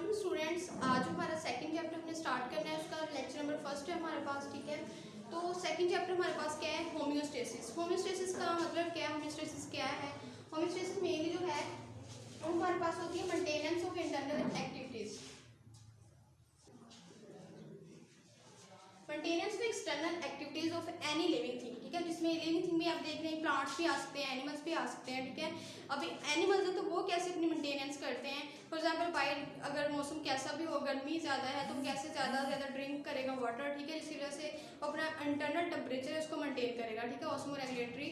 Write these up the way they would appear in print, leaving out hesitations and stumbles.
वालेकुम स्टूडेंट्स। आज हमारा सेकंड चैप्टर हमने स्टार्ट करना है, उसका लेक्चर नंबर फर्स्ट है हमारे पास। ठीक है, तो सेकंड चैप्टर हमारे पास क्या है? होम्योस्टेसिस। होम्योस्टेसिस का मतलब क्या है? होम्योस्टेसिस क्या है? होम्योस्टेसिस मेनली जो है वो हमारे पास होती है maintenance of internal activities, maintenance of external activities of any living thing. ठीक है, जिसमें लिविंग थिंग भी आप देख रहे हैं, प्लांट्स भी आ सकते हैं, एनिमल्स भी आ सकते हैं। ठीक है, अभी एनिमल्स है तो वो कैसे अपनी मेंटेनेंस करते हैं? फॉर एग्जांपल बाई अगर मौसम कैसा भी हो, गर्मी ज़्यादा है तो वो कैसे ज़्यादा से ज़्यादा ड्रिंक करेगा वाटर। ठीक है, जिसकी वजह से अपना इंटरनल टेम्परेचर है उसको मेंटेन करेगा। ठीक है, ऑस्मो रेगुलेटरी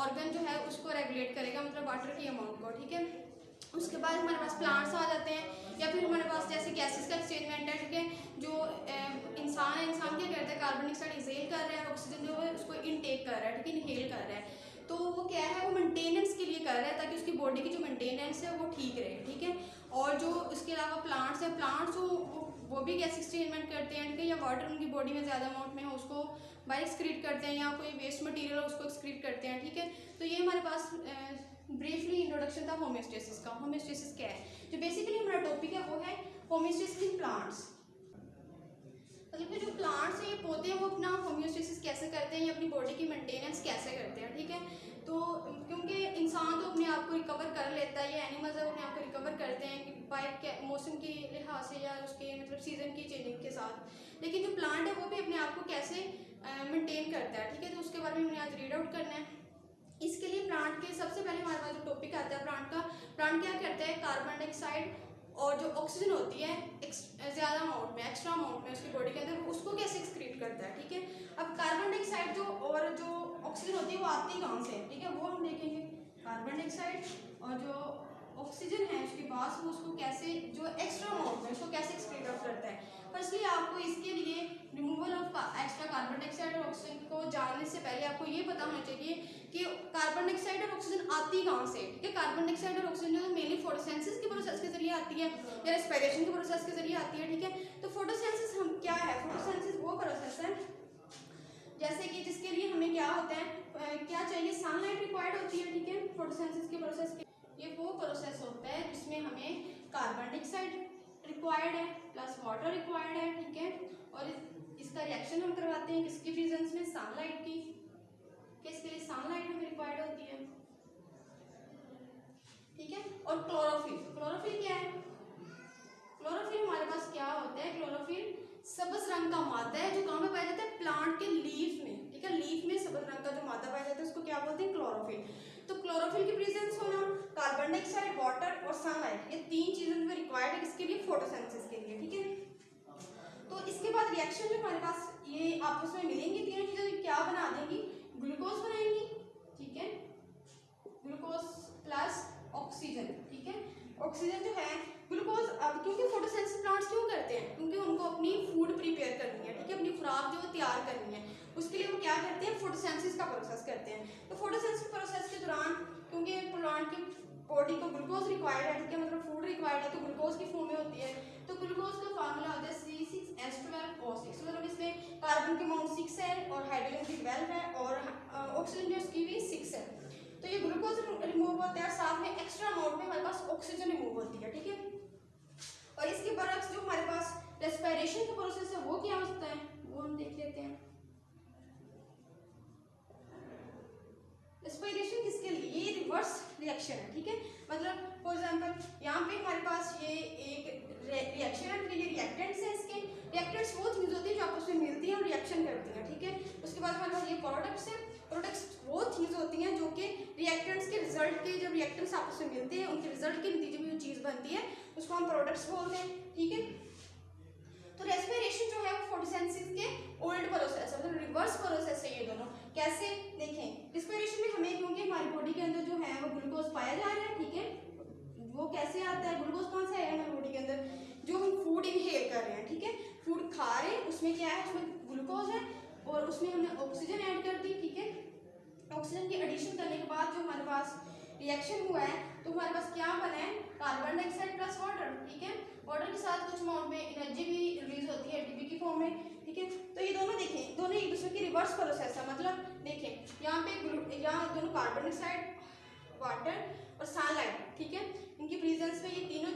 ऑर्गन जो है उसको रेगुलेट करेगा, मतलब वाटर की अमाउंट को। ठीक है, उसके बाद हमारे पास प्लांट्स आ जाते हैं, या फिर हमारे पास जैसे गैसेस का एक्सचेंजमेंट है। ठीक है, जो इंसान है, इंसान क्या करता है? कार्बन डाइऑक्साइड इंहेल कर रहा है, ऑक्सीजन जो है उसको इनटेक कर रहा है। ठीक है, इनहेल कर रहा है, तो वो क्या है? वो मेंटेनेंस के लिए कर रहा है ताकि उसकी बॉडी की जो मेंटेनेंस है वो ठीक रहे। ठीक है, और जो इसके अलावा प्लांट्स हैं, प्लांट्स वो भी गैस एक्सचेंजमेंट करते हैं। ठीक है, या वाटर उनकी बॉडी में ज़्यादा अमाउंट में हो उसको बाई एक्सक्रीट करते हैं, या कोई वेस्ट मटीरियल हो उसको एक्सक्रीट करते हैं। ठीक है, तो ये हमारे पास ब्रीफली इंट्रोडक्शन था होम्योस्टेसिस का। होम्योस्टेसिस क्या है? जो बेसिकली हमारा टॉपिक है वो है होम्योस्टेसिस इन प्लांट्स। मतलब कि जो प्लांट्स हैं, ये पौधे हैं, वो अपना होम्योस्टेसिस कैसे करते हैं, ये अपनी बॉडी की मेंटेनेंस कैसे करते हैं। ठीक है, तो क्योंकि इंसान तो अपने आप को रिकवर कर लेता है, ये एनिमल्स है अपने आप को रिकवर करते हैं कि बाय मौसम के लिहाज से या उसके मतलब सीजन की चेंजिंग के साथ, लेकिन जो प्लांट है वो भी अपने आप को कैसे मेंटेन करता है। ठीक है, तो उसके बारे में हमने आज रीड आउट करना है। इसके लिए प्लांट के सबसे पहले हमारे पास जो टॉपिक आता है प्लांट का, प्लांट क्या करता है? कार्बन डाइऑक्साइड और जो ऑक्सीजन होती है ज़्यादा अमाउंट में, एक्स्ट्रा अमाउंट में उसकी बॉडी के अंदर, उसको कैसे एक्सक्रीट करता है। ठीक है, अब कार्बन डाइऑक्साइड जो और जो ऑक्सीजन होती है वो आती कहाँ से है? ठीक है, वो हम देखेंगे। कार्बन डाइऑक्साइड और जो ऑक्सीजन है उसके पास, वो उसको कैसे जो एक्स्ट्रा अमाउंट में उसको कैसे एक्सक्रीट आउट करता है। फर्स्टली आपको इसके लिए removal of extra carbon dioxide और ऑक्सीजन को जानने से पहले आपको ये पता होना चाहिए कि कार्बन डाइऑक्साइड और ऑक्सीजन आती कहाँ से। ठीक है, कार्बन डाइऑक्साइड और ऑक्सीजन जो है मेनली फोटोसिंथेसिस के प्रोसेस के जरिए आती है या रेस्पिरेशन के प्रोसेस के जरिए आती है। ठीक है, तो फोटोसिंथेसिस हम क्या है? फोटोसिंथेसिस वो प्रोसेस है जैसे कि जिसके लिए हमें क्या होता है, क्या चाहिए? सनलाइट रिक्वायर्ड होती है। ठीक है, फोटोसिंथेसिस के प्रोसेस के ये वो प्रोसेस होता है जिसमें हमें कार्बन डाइऑक्साइड रिक्वायर्ड है प्लस वाटर रिक्वायर्ड है। ठीक है, और इसका रिएक्शन हम करवाते हैं किसकी प्रेजेंस में? सनलाइट की। किसके लिए? सनलाइट हमें रिक्वायर्ड होती है। ठीक है, और क्लोरोफिल। क्लोरोफिल क्या है? क्लोरोफिल हमारे पास क्या होता है? क्लोरोफिल सब्ज रंग का मादा है जो कहाँ पे पाया जाता है? प्लांट के लीफ में। ठीक है, लीफ में सब्ज रंग का जो मादा पाया जाता है उसको क्या बोलते हैं? क्लोरोफिल। तो क्लोरोफिल की प्रेजेंस होना, कार्बन डाइऑक्साइड, वाटर और सनलाइट, ये तीन चीजें जो रिक्वायर्ड है किसके लिए? फोटोसिंथेसिस के लिए। ठीक है, तो इसके बाद रिएक्शन में हमारे पास ये आपस में मिलेंगी तीनों चीजें, क्या बना देंगी? ग्लूकोज बनाएंगी। ठीक है, ग्लूकोज प्लस ऑक्सीजन। ठीक है, ऑक्सीजन जो है ग्लूकोज। अब क्योंकि फोटोसिंथेसिस प्लांट्स क्यों करते हैं? क्योंकि उनको अपनी फूड प्रिपेयर करनी है। ठीक है, अपनी खुराक जो तैयार करनी है, उसके लिए वो क्या करते हैं? फोटोसिंथेसिस का प्रोसेस करते हैं। तो फोटोसिंथेसिस प्रोसेस के दौरान क्योंकि प्लांट की बॉडी को ग्लूकोज रिक्वायर्ड है, ठीक है, मतलब फूड रिक्वायर्ड है, तो ग्लूकोज की फॉर्म में होती है। तो ग्लूकोज का फार्मूला होता है C6H12O6, मतलब इसमें कार्बन की अमाउंट 6 है और हाइड्रोजन की 12 है और ऑक्सीजन जो उसकी भी 6 है। तो ये ग्लूकोज रिमूव होता है, साथ में एक्स्ट्रा अमाउंट में हमारे पास ऑक्सीजन रिमूव होती है। ठीक है, और इसके बरक्स जो हमारे पास रेस्पिरेशन का प्रोसेस है वो क्या होता है वो हम देख लेते हैं। रेस्पिरेशन किसके लिए? ये रिवर्स रिएक्शन है। ठीक है, मतलब फॉर एग्जांपल यहाँ पे हमारे पास ये एक रिएक्शन है, ये रिएक्टेंट्स है। इसके रिएक्टेंट्स वो चीज होती है जो आपस में मिलती है और रिएक्शन करती है। ठीक है, उसके बाद हमारे पास ये प्रोडक्ट्स है। प्रोडक्ट्स वो चीज होती हैं जो कि रिएक्टेंट्स के रिजल्ट के, जब रिएक्टेंट्स आपस में मिलते हैं उनके रिजल्ट के नतीजे में जो चीज बनती है उसको हम प्रोडक्ट्स बोलते हैं। ठीक है, तो रेस्पिरेशन जो है वो फोटोसिंथेसिस के ओल्ड प्रोसेस है, मतलब रिवर्स प्रोसेस है ये दोनों। कैसे? देखें, रेस्पिरेशन में हमें क्योंकि हमारी बॉडी के अंदर जो है वो ग्लूकोज पाया जा रहा है। ठीक है, वो कैसे आता है? ग्लूकोज कौन सा है हमारी बॉडी के अंदर? जो हम फूड इनहेल कर रहे हैं। ठीक है, फूड खा रहे हैं उसमें क्या है? उसमें ग्लूकोज है और उसमें हमने ऑक्सीजन ऐड कर दी। ठीक है, ऑक्सीजन की एडिशन करने के बाद जो हमारे पास रिएक्शन हुआ है तो हमारे पास क्या बना है? Carbon dioxide plus water. ठीक है, वाटर के साथ कुछ अमाउंट में एनर्जी भी रिलीज होती है एटीपी की फॉर्म में। ठीक है, तो ये दोनों देखें, दोनों एक दूसरे की रिवर्स प्रोसेस है। मतलब देखें यहाँ पे यहाँ दोनों कार्बन डाइऑक्साइड वाटर और सनलाइट, ठीक है, इनकी प्रेजेंस में ये तीनों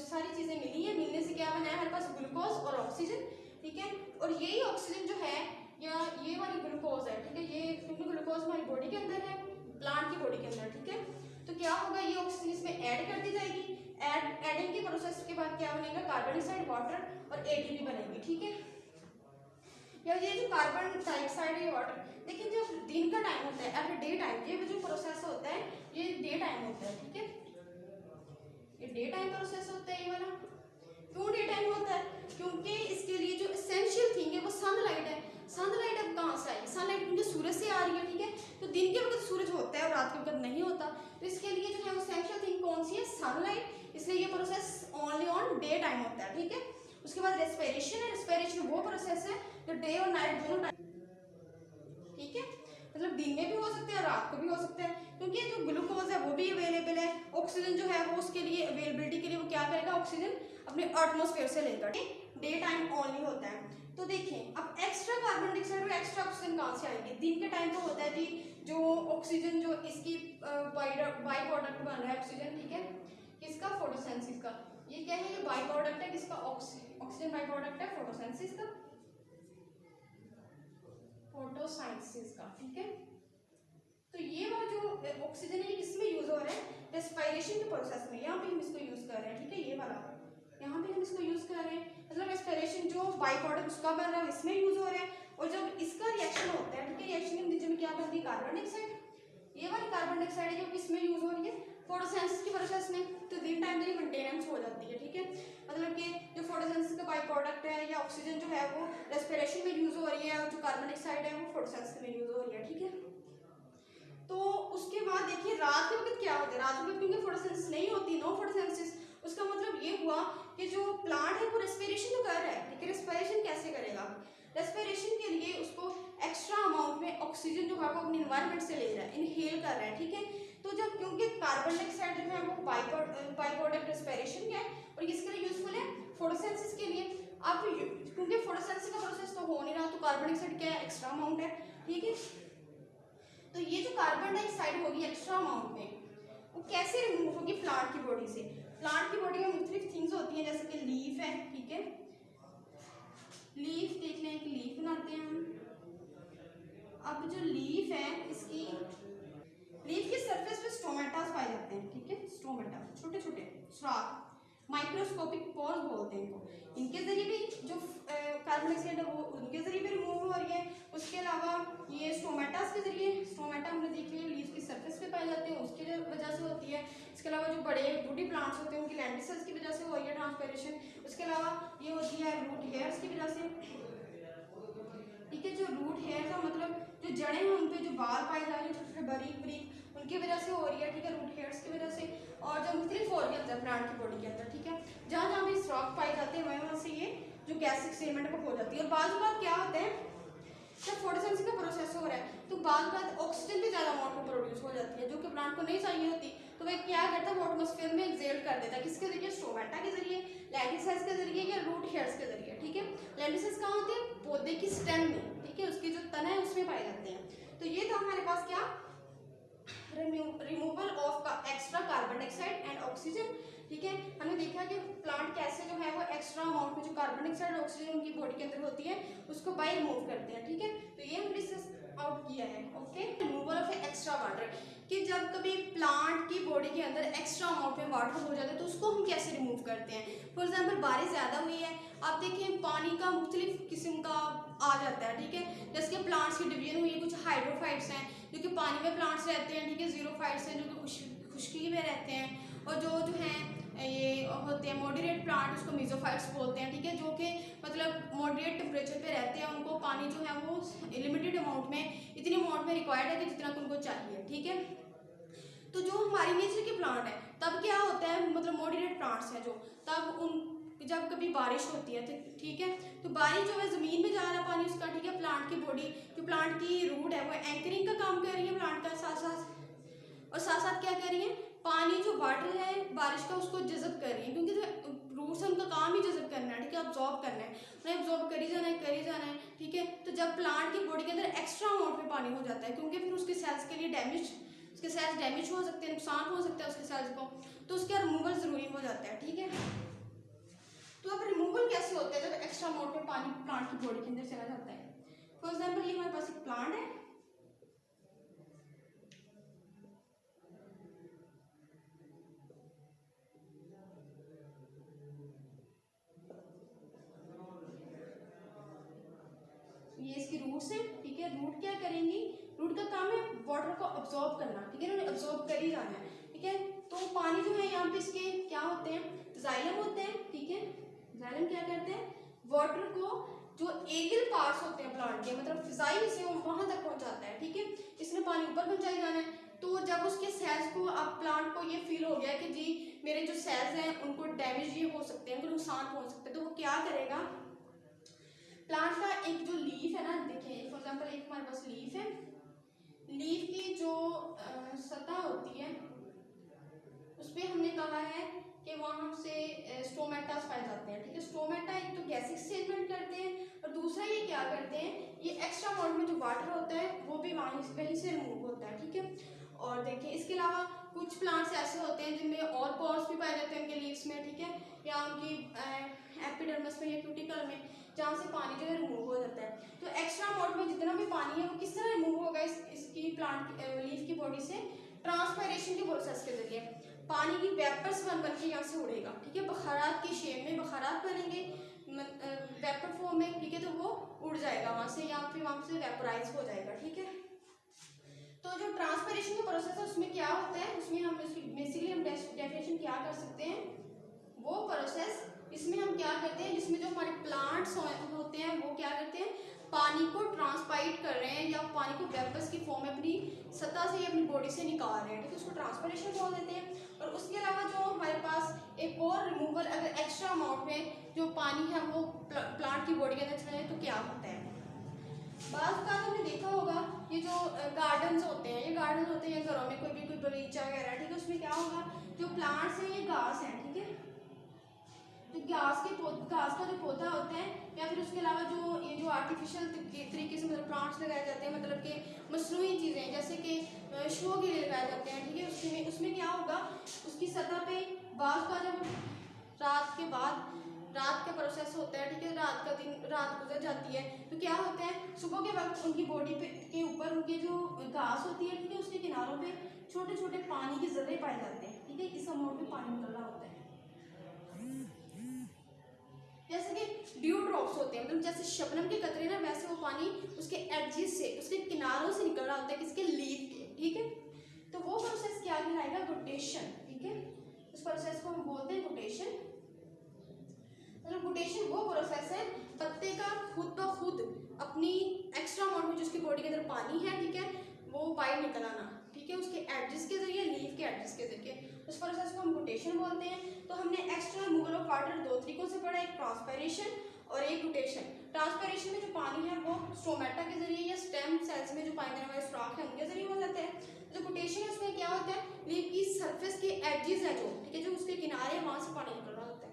सारी चीज़ें मिली है। मिलने से क्या बना है हमारे पास ग्लूकोज और ऑक्सीजन, ठीक है। और यही ऑक्सीजन जो है या ये वाली ग्लूकोज है, ठीक है, ये क्योंकि ग्लूकोज हमारी बॉडी के अंदर है, प्लांट की बॉडी के अंदर, ठीक है। तो क्या होगा, ये ऑक्सीजन इसमें ऐड कर दी जाएगी। एडिंग के प्रोसेस के बाद क्या बनेगा, कार्बन डाइऑक्साइड, वाटर और एटीपी बनेगी, ठीक है। या ये जो कार्बन डाइऑक्साइड है वाटर, लेकिन जो दिन का टाइम होता है एट डे टाइम, ये जो प्रोसेस होता है ये डे टाइम होता है, ठीक है, ये डे टाइम प्रोसेस होता है ये वाला। क्यों डे टाइम होता है, क्योंकि इसके लिए जो एसेंशियल थिंग है वो सनलाइट है। सनलाइट अब कहाँ से आएगी, सनलाइट क्योंकि सूरज से आ रही है, ठीक है। तो दिन के वक्त सूरज होता है और रात के वक्त नहीं होता, तो इसके लिए जो है वो एसेंशियल थिंग कौन सी है, सनलाइट। इसलिए ये process only on day time होता है, ठीक है। उसके बाद रेस्पिरेशन है, रेस्पिरेशन वो प्रोसेस है जो डे और नाइट दोनों टाइम, ठीक है, मतलब दिन में भी हो सकते हैं और रात को भी हो सकते हैं, क्योंकि जो ग्लूकोज है वो भी अवेलेबल है। ऑक्सीजन जो है वो उसके लिए अवेलेबिलिटी के लिए वो क्या करेगा, ऑक्सीजन अपने एटमॉस्फेयर से लेकर डे टाइम ओनली होता है। तो देखें अब एक्स्ट्रा कार्बन डाइऑक्साइड और एक्स्ट्रा ऑक्सीजन कहाँ से आएंगे, दिन के टाइम तो होता है जी जो ऑक्सीजन जो इसकी बाई प्रोडक्ट बन रहा है ऑक्सीजन, ठीक है, किसका, फोटोसिंथेसिस का। ये क्या है, ये बाई प्रोडक्ट है किसका, ऑक्सीजन बाई प्रोडक्ट है फोटोसिंथेसिस का, फोटोसिंथेसिस का, ठीक है। तो ये वाला जो ऑक्सीजन है ये किसमें यूज हो रहा है, रेस्पिरेशन के प्रोसेस में, यहाँ पे हम इसको यूज कर रहे हैं, ठीक है, ये वाला यहाँ पे हम इसको यूज कर रहे हैं, मतलब रेस्पिरेशन जो बाई प्रोडक्ट उसका बन रहा है इसमें यूज हो रहा है। और जब इसका रिएक्शन होता है, ठीक है, रिएक्शन के नतीजे में क्या बनती है, कार्बन डाइऑक्साइड, ये वाली कार्बन डाइऑक्साइड है जो किसमें यूज हो रही है, फोटोसिंथेसिस की प्रोसेस में। तो दिन टाइम में मेंटेनेंस हो जाती है, ठीक है, मतलब कि जो फोटोसिंथेसिस का बाई प्रोडक्ट है या ऑक्सीजन जो है वो रेस्पिरेशन में यूज हो रही है और जो कार्बन डाइऑक्साइड है वो फोटोसिंथेसिस में यूज हो रही है, ठीक है। तो उसके बाद देखिए रात के वक्त क्या होता है, रात के वक्त क्योंकि फोटोसिंथेसिस नहीं होती, नो फोटोसिंथेसिस, उसका मतलब ये हुआ कि जो प्लांट है वो रेस्पिरेशन तो कर रहा है, लेकिन रेस्पिरेशन कैसे करेगा, रेस्पिरेशन के लिए उसको एक्स्ट्रा अमाउंट में ऑक्सीजन जो है वो अपने एनवायरनमेंट से ले रहा है, इनहेल कर रहा है, ठीक है। तो जब क्योंकि कार्बन डाइऑक्साइड जो है वो बाई प्रोडक्ट रेस्पिरेशन का है और किसके लिए यूजफुल है, फोटोसिंथेसिस के लिए। अब क्योंकि फोटोसिंथेसिस का प्रोसेस तो हो नहीं रहा, तो कार्बन डाइऑक्साइड क्या है, एक्स्ट्रा अमाउंट है, ठीक है। तो ये जो कार्बन डाइऑक्साइड होगी एक्स्ट्रा अमाउंट में, वो कैसे रिमूव होगी प्लांट की बॉडी से। प्लांट की बॉडी में मुख्तलिफ थिंग्स होती हैं, जैसे कि लीफ है, ठीक है, लीफ देख लें, एक लीफ बनाते हैं हम। अब जो लीफ है इसकी लीफ के सरफेस पे स्टोमेटास पाए जाते हैं, ठीक है, स्टोमेटा छोटे छोटे सुराख, माइक्रोस्कोपिक पोर्स बोलते हैं इनको। इनके जरिए भी जो कार्बन डाइऑक्साइड है वो उनके जरिए भी रिमूव हो रही है। उसके अलावा ये स्टोमेटास के जरिए, स्टोमेटा हमने देख लिया लीफ की सरफेस पे पाए जाते हैं उसकी वजह से होती है। इसके अलावा जो बड़े वुडी प्लांट्स होते हैं उनकी लेंटिसेल्स की वजह से हो रही है ट्रांसपिरेशन। उसके अलावा ये होती है रूट हेयर्स की वजह से, ठीक है, जो रूट हेयर का मतलब जो जड़ें हैं उन पे जो बाल पाए जा रहे हैं छोटे छोटे बारीक बारीक, उनकी वजह से हो रही है, ठीक है, रूट हेयर्स की वजह से। और जो मुख्तलिफ ऑर्गन्स है प्लांट की बॉडी के अंदर, ठीक है, जहाँ जहाँ भी सुराख पाए जाते हैं वहाँ से ये जो गैस एक्सपेरिमेंट वो हो जाती है। और बाद बात क्या होता है, जब फोटोसिंथेसिस का प्रोसेस हो रहा है तो बाद बात ऑक्सीजन भी ज़्यादा अमाउंट में प्रोड्यूस हो जाती है जो कि प्लांट को नहीं चाहिए होती, तो वह क्या करता है वो एटमॉस्फेयर में एक्सेल कर देता है, किसके जरिए, स्टोमेटा के जरिए, लेंटिसेल्स के जरिए या रूट हेयर्स के जरिए, ठीक है। लेंटिसेल्स कहाँ होते हैं, पौधे की स्टेम में, ठीक है, उसकी जो तना है उसमें पाए जाते हैं। तो ये था हमारे पास क्या, removal of extra carbon dioxide and oxygen, ठीक है। हमने देखा कि प्लांट कैसे जो है वो एक्स्ट्रा अमाउंट में जो कार्बन डाइऑक्साइड और ऑक्सीजन उनकी बॉडी के अंदर होती है उसको बाय रिमूव करते हैं, ठीक है। तो ये हमने डिस्कस आउट किया है, okay. Removal of extra water, कि जब कभी प्लांट की बॉडी के अंदर एक्स्ट्रा अमाउंट में वाटर हो जाता है तो उसको हम कैसे रिमूव करते हैं। फॉर एग्जाम्पल बारिश ज़्यादा हुई है, आप देखें पानी का मुख्तलिफ किस्म का आ जाता है, ठीक है, जैसे कि प्लांट्स की डिवीजन हुई है, कुछ हाइड्रोफाइट्स हैं जो कि पानी में प्लांट्स रहते हैं, ठीक है, जीरोफाइट्स हैं जो कि खुश्की में रहते हैं, और जो हैं ये होते हैं मॉडरेट प्लांट, उसको मीजोफाइट्स बोलते हैं, ठीक है, जो कि मतलब मॉडरेट टेम्परेचर पे रहते हैं, उनको पानी जो है वो लिमिटेड अमाउंट में, इतनी अमाउंट में रिक्वायर्ड है कि जितना उनको चाहिए, ठीक है। तो जो हमारी नेचर के प्लांट है तब क्या होता है, मतलब मॉडरेट प्लांट्स हैं जो, तब उन जब कभी बारिश होती है तो ठीक है, तो बारिश जो है ज़मीन में जा रहा है पानी उसका, ठीक है, प्लांट की बॉडी जो प्लांट की रूट है वो एंकरिंग का काम कर रही है प्लांट का साथ साथ, और साथ साथ क्या कर रही है, पानी जो वाटर है बारिश का उसको जज़ब कर रही है, क्योंकि जो रूट्स है उनका काम ही जज़ब करना है, ठीक है, ऑब्जॉर्व करना है, उन्हें ऑब्जॉर्व करी जाना है, ठीक है। तो जब प्लांट की बॉडी के अंदर एक्स्ट्रा अमाउंट में पानी हो जाता है, क्योंकि फिर उसके सेल्स के लिए डैमेज उसके सेल्स डैमेज हो सकते हैं, नुकसान हो सकता है उसके सेल्स को, तो उसका रिमूवल ज़रूरी हो जाता है। ठीक है, तो अब रिमूवल कैसे होता है जब एक्स्ट्रा अमाउंट में पानी प्लांट की बॉडी के अंदर चला जाता है। फॉर एग्जाम्पल ये हमारे पास एक प्लांट है, ये इसकी रूट्स हैं। ठीक है, रूट क्या करेंगी, रूट का काम है वाटर को अब्सॉर्ब करना। ठीक है, उन्होंने अब्सॉर्ब कर ही जाना है। ठीक है, तो पानी जो है यहाँ पे इसके क्या होते हैं, जाइलम होते हैं। ठीक है, जाइलम क्या करते हैं, वाटर को जो एगिल पार्ट्स होते हैं प्लांट के, मतलब फिजाई से वहां तक पहुंचाता है। ठीक है, इसने पानी ऊपर पहुंचाई जाना है। तो जब उसके सेल्स को, अब प्लांट को ये फील हो गया कि जी मेरे जो सेल्स हैं उनको डैमेज ये हो सकते हैं, उनको नुकसान पहुंच सकते हैं, तो वो क्या करेगा, प्लांट का एक जो लीफ है ना, देखिए फॉर एग्जांपल एक हमारे पास लीफ है, लीफ की जो सतह होती है उस पर हमने कहा है कि वहाँ से स्टोमेटा पाए जाते हैं। ठीक है, स्टोमेटा एक तो गैसिक स्टेटमेंट करते हैं और दूसरा ये क्या करते हैं, ये एक्स्ट्रा अमाउंट में जो वाटर होता है वो भी वहीं से रिमूव होता है। ठीक है, और देखिए इसके अलावा कुछ प्लांट्स ऐसे होते हैं जिनमें और पोर्स भी पाए जाते हैं उनके लीव्स में। ठीक है, या उनकी एपिडर्मिस में या क्यूटिकल में, जहाँ से पानी जो है रिमूव हो जाता है। तो एक्स्ट्रा अमाउंट में जितना भी पानी है वो किस तरह रिमूव होगा इसकी प्लांट लीफ की बॉडी से, ट्रांसपायरेशन के प्रोसेस के जरिए पानी की वेपर्स बन के यहाँ से उड़ेगा। ठीक है, बखारात की शेप में बखारात बनेंगे वेपर फॉर्म में। ठीक है, तो वो उड़ जाएगा वहाँ से या फिर वहाँ से वेपराइज हो जाएगा। ठीक है, तो जो ट्रांसपायरेशन का प्रोसेस है उसमें क्या होता है, उसमें हम बेसिकली हम डेफिनेशन क्या कर सकते हैं, वो प्रोसेस इसमें हम क्या करते हैं, जिसमें जो हमारे प्लांट्स होते हैं वो क्या करते हैं, पानी को ट्रांसपाइट कर रहे हैं या पानी को वेपर्स की फॉर्म में अपनी सतह से अपनी बॉडी से निकाल रहे हैं। ठीक है, उसको ट्रांसपायरेशन बोल देते हैं। और उसके अलावा जो हमारे पास एक और रिमूवल, अगर एक्स्ट्रा अमाउंट में जो पानी है वो प्लांट की बॉडी के अंदर चला जाए तो क्या होता है, बाज़ का हमने देखा होगा ये जो गार्डन्स होते हैं, ये गार्डन होते हैं घरों में, कोई बगीचा वगैरह। ठीक है, उसमें क्या होगा, जो प्लांट्स हैं ये घास हैं। ठीक है, तो घास का जो पौधा होता है, या फिर उसके अलावा जो ये जो आर्टिफिशियल तरीके से मतलब प्लांट्स लगाए जाते हैं, मतलब कि मसनूई चीज़ें जैसे कि शो के लिए लगाए जाते हैं। ठीक है, उसमें क्या होगा, उसकी सतह पे बाज़ का जब रात का प्रोसेस होता है। ठीक है, रात गुजर जाती है तो क्या होता है, सुबह के वक्त उनकी बॉडी पे के ऊपर उनकी जो घास होती है, ठीक है, उसके किनारों पे छोटे छोटे पानी के जर्रे पाए जाते हैं। ठीक है, इस अमाउंट में पानी निकल रहा होता है, जैसे कि ड्यू ड्रॉप्स होते हैं, मतलब जैसे शबनम के कतरे ना, वैसे वो पानी उसके एडजेस से, उसके किनारों से निकल रहा होता है, किसके लीफ के। ठीक है, तो वो प्रोसेस क्या कहलाएगा, गुटेशन। ठीक है, उस प्रोसेस को हम बोलते हैं गुटेशन। मतलब गुटेशन वो प्रोसेस है पत्ते का खुद ब खुद अपनी एक्स्ट्रा अमाउंट में जो उसकी बॉडी के अंदर पानी है, ठीक है, वो बाहर निकल आना। ठीक है, उसके एडजेस के जरिए, लीफ के एडजेस के जरिए, उस प्रोसेस को हम गुटेशन बोलते हैं। तो हमने एक्स्ट्रा रिमूवल ऑफ वाटर दो तरीकों से पढ़ा, एक ट्रांसपायरेशन और एक गुटेशन। ट्रांसपायरेशन में जो पानी है वो स्टोमेटा के जरिए या स्टेम सेल्स में जो पानी देने वाले सुराख है उनके जरिए हो जाता है। जो गुटेशन है उसमें क्या होता है, लीफ की सरफेस के एडजेस है जो, ठीक है, जो उसके किनारे है वहां से पानी निकल रहा होता है।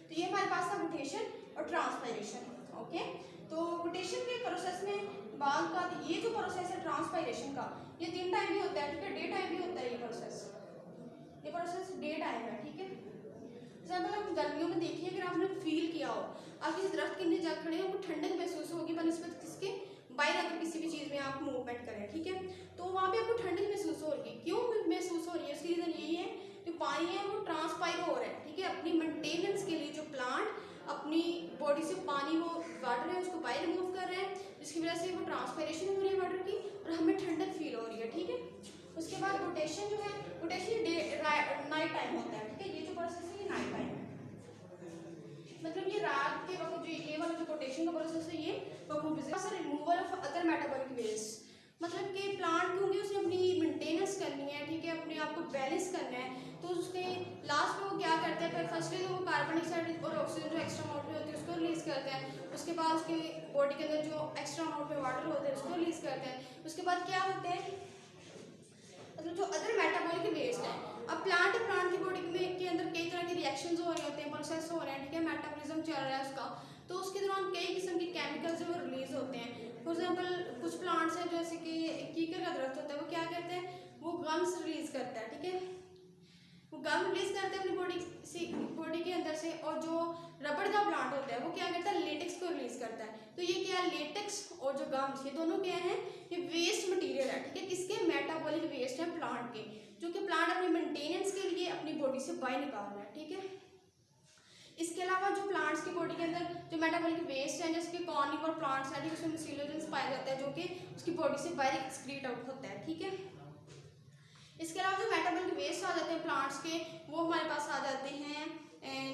तो ये हमारे पास था गुटेशन और ट्रांसपायरेशन। ओके, तो गुटेशन के प्रोसेस में बाल का ये जो प्रोसेस है ट्रांसपायरेशन का, ये 3 टाइम भी होता है। ठीक है, डे टाइम भी होता है ये प्रोसेस डे टाइम है। ठीक है, एग्जाम्पल आप गर्मियों में देखिए, अगर आपने फील किया हो आप किसी दरख्त के नीचे जा खड़े हो, आपको ठंडक महसूस होगी बनस्पत किसके, बाहर अगर किसी भी चीज़ में आप मूवमेंट करें। ठीक है, तो वहाँ पे आपको ठंडक महसूस हो रही है। क्यों महसूस हो रही है, उसकी रीज़न यही है जो पानी है वो ट्रांसपायर हो रहा है। ठीक है, अपनी मेंटेनेंस के लिए जो प्लांट अपनी बॉडी से पानी वो वाटर है उसको बाहर रिमूव कर रहे हैं, जिसकी वजह से वो ट्रांसपायरेशन हो रही है वाटर की और हमें ठंडक फील हो रही है। ठीक है, उसके बाद रोटेशन जो है, रोटेशन नाइट टाइम होता है। ठीक है, ये जो प्रोसेस है ये नाइट टाइम है, मतलब ये रात के वक्त जो ये वाला जो रोटेशन का प्रोसेस है ये removal of other metabolic waste, मतलब कि प्लांट होंगे उसने अपनी मेंटेनेंस करनी है। ठीक है, अपने आप को बैलेंस करना है, तो उसके लास्ट में वो क्या करते हैं, फिर फर्स्टली तो वो कार्बन डाइऑक्साइड और ऑक्सीजन जो एक्स्ट्रा अमाउंट में होती है उसको रिलीज करते हैं। उसके बाद उसके बॉडी के अंदर जो एक्स्ट्रा अमाउंट में वाटर होते हैं उसको रिलीज करते हैं। उसके बाद क्या होते हैं, मतलब जो अदर मेटाबॉलिक वेस्ट है, अब प्लांट की बॉडी में के अंदर कई तरह के रिएक्शंस हो रहे होते हैं, प्रोसेस हो रहे हैं। ठीक है, मेटाबॉलिज्म चल रहा है उसका, तो उसके दौरान कई किस्म के केमिकल्स जो रिलीज होते हैं। फॉर एग्जांपल कुछ प्लांट्स हैं जैसे कि कीकर का दरख्त होता है, वो क्या करते हैं, गम्स रिलीज करता है, ठीक है, वो गम रिलीज करता है अपनी बॉडी के अंदर से। और जो रबड़ का प्लांट होता है वो क्या करता है, लेटेक्स को रिलीज करता है। तो ये क्या है, लेटेक्स और जो गम्स, ये दोनों क्या है, ये वेस्ट मटेरियल है, ठीक है, किसके, मेटाबॉलिक वेस्ट है प्लांट के, जो कि प्लांट अपनी मेंटेनेंस के लिए अपनी बॉडी से बाहर निकाल रहा है, ठीक है। इसके अलावा जो प्लांट्स की बॉडी के अंदर जो मेटाबॉलिक वेस्ट है, जैसे कि कार्निवोर प्लांट्स है, ठीक है, उसमें म्यूसिलोजेंस पाया जाता है जो कि उसकी बॉडी से बाहर एक्सक्रीट आउट होता है, ठीक है। इसके अलावा जो मेटाबॉलिक वेस्ट आ जाते हैं प्लांट्स के, वो हमारे पास आ जाते हैं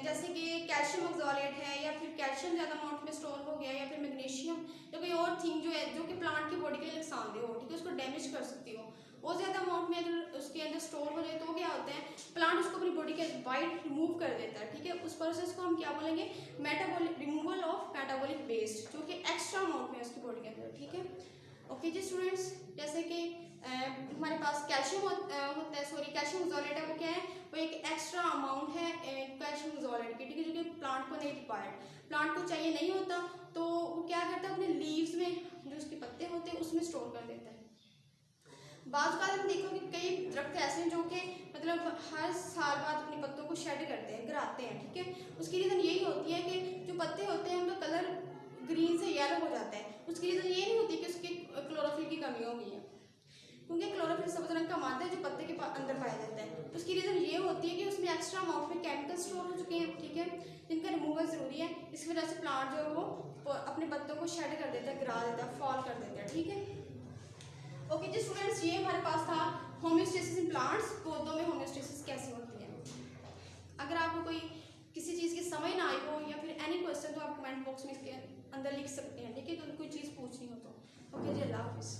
जैसे कि कैल्शियम ऑक्सलेट है, या फिर कैल्शियम ज़्यादा अमाउंट में स्टोर हो गया, या फिर मैग्नीशियम, या कोई और थिंग जो है जो कि प्लांट की बॉडी के लिए नुकसानदेह हो, ठीक है, उसको डैमेज कर सकती हो, वो ज़्यादा अमाउंट में अगर उसके अंदर स्टोर हो जाए तो वो क्या होता है, प्लांट उसको अपनी बॉडी के बाहर रिमूव कर देता है, ठीक है। उस प्रोसेस को हम क्या बोलेंगे, metabolic removal of metabolic waste, जो कि एक्स्ट्रा अमाउंट में है उसकी बॉडी के अंदर, ठीक है। ओके जी स्टूडेंट्स, जैसे कि हमारे पास कैल्शियम होता है, सॉरी कैल्शियम ऑक्सलेट है, वो क्या है, वो एक एक्स्ट्रा अमाउंट है कैल्शियम ऑक्सलेट की, ठीक है, जो कि प्लांट को नहीं रिक्वायर्ड, प्लांट को चाहिए नहीं होता, तो वो क्या करता है अपने लीव्स में, जो उसके पत्ते होते हैं उसमें स्टोर कर देता है। बाद का हम देखो कि कई दरख्त ऐसे हैं जो कि मतलब हर साल बाद अपने पत्तों को शेड करते हैं, गिराते हैं, ठीक है। उसकी रीज़न यही होती है कि जो पत्ते होते हैं उनका कलर ग्रीन से येलो हो जाता है। उसकी रीज़न ये नहीं होती कि उसकी क्लोरोफिल की कमी हो गई है, क्योंकि क्लोरोफिल सब्ज रंग का मादा है जो पत्ते के अंदर पाया जाता है। उसकी रीज़न ये होती है कि उसमें एक्स्ट्रा अमाउंट में केमिकल स्टोर हो चुके हैं, ठीक है, जिनका रिमूवल ज़रूरी है। इस वजह से प्लांट जो है वो अपने पत्तों को शेड कर देता है, गिरा देता है, फॉल कर देता है, ठीक है। ओके जी स्टूडेंट्स, ये हमारे पास था होम्योस्टेसिस इन प्लांट्स, पौधों में होम्योस्टेसिस कैसे होती है। अगर आपको कोई किसी चीज़ की समझ ना आई हो या फिर एनी क्वेश्चन, तो आप कमेंट बॉक्स में इसके अंदर लिख सकते हैं, ठीक है, तो कोई चीज़ पूछनी हो तो। ओके जी, अल्लाह हाफिज़।